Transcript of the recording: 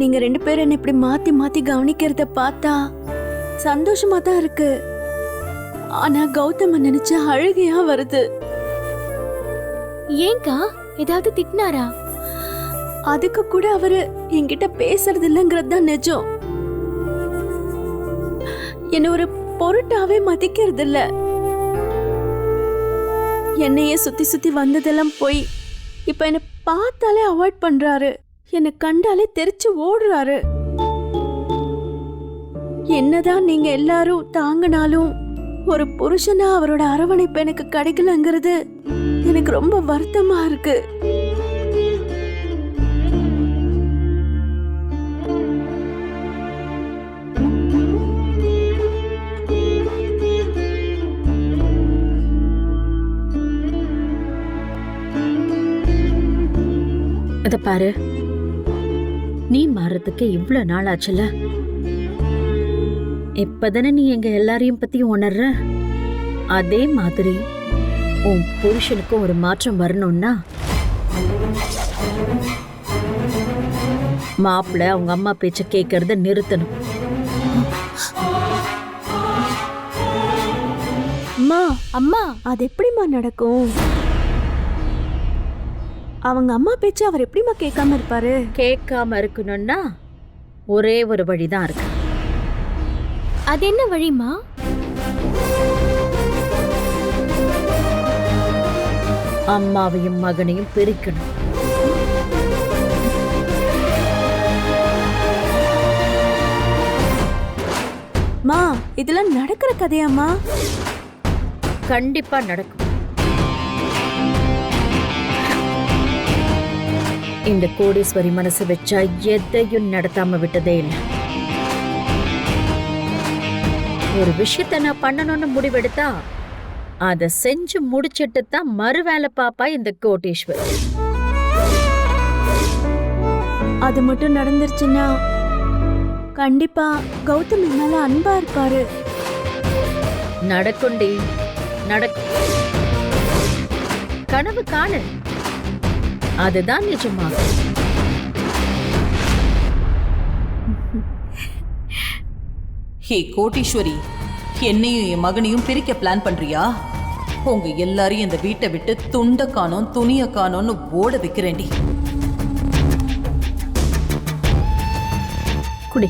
நீங்க 2 பேரும் என்ன இப்படி மாத்தி மாத்தி கவனிக்கிறத பார்த்தா சந்தோஷமா தான் இருக்கு. ஆனா கௌதம நினைச்சா அழுகையா வருது. ஏங்கா ஏதாவது திட்டினாரா? அதுக்கு கூட அவரு என்கிட்ட பேசுறது இல்லைங்கிறது தான் நிஜம். என்ன ஒரு பொருட்டாவே மதிக்கிறது இல்ல. என்னையே சுத்தி சுத்தி வந்ததெல்லாம் போய் இப்ப என்ன பார்த்தாலே அவாய்ட் பண்றாரு. என்னை கண்டாலே தெரிச்சு ஓடுறாரு. என்னதான் நீங்க எல்லாரும் தாங்கினாலும் ஒரு புருஷனா அவரோட அரவணைப்பு எனக்கு கிடைக்கலங்கிறது எனக்கு ரொம்ப வருத்தமா இருக்கு. அத பாரு, நீ மாறதுக்கு இவ்வளவு நாள் ஆச்சுல. இப்பதானே நீ எங்க எல்லாரையும் பத்தி உணர்ற. அதே மாதிரி உன் புருஷனுக்கும் ஒரு மாற்றம் வரணும்னா மாப்பிள்ள அவங்க அம்மா பேச்ச கேட்கறத நிறுத்தணும். அம்மா அம்மா அது எப்படிம்மா நடக்கும்? அவங்க அம்மா பேச்சு அவர் எப்படிம்மா கேட்காம இருப்பாரு? கேட்காம இருக்கணும்னா ஒரே ஒரு வழிதான் இருக்கு. அது என்ன வழிமா? அம்மாவையும் மகனையும் பிரிக்கணும். மா இதெல்லாம் நடக்கிற கதையாம்மா? கண்டிப்பா நடக்கும். இந்த கோடீஸ்வரி மனசு வச்சா எதையும் நடத்தாம விட்டதே இல்லை. ஒரு விஷயத்த நான் பண்ணணும்னு முடிவெடுத்தா அதை செஞ்சு முடிச்சிட்டு தான் மறு வேலை பாப்பா இந்த கோடீஸ்வரி. அது மட்டும் நடந்துருச்சுன்னா கண்டிப்பா கௌதம் என்னால அன்பா இருப்பாரு. நடக்குண்டி, நடக்கும். கனவு காணு, அதுதான் நிஜமாக. ஹே கோட்டீஸ்வரி, என்னையும் என் மகனையும் பிரிக்க பிளான் பண்றியா? உங்க எல்லாரையும் இந்த வீட்டை விட்டு துண்ட காணோம் துணிய காணோம்னு ஓட வைக்கிறேன்டி. குடி.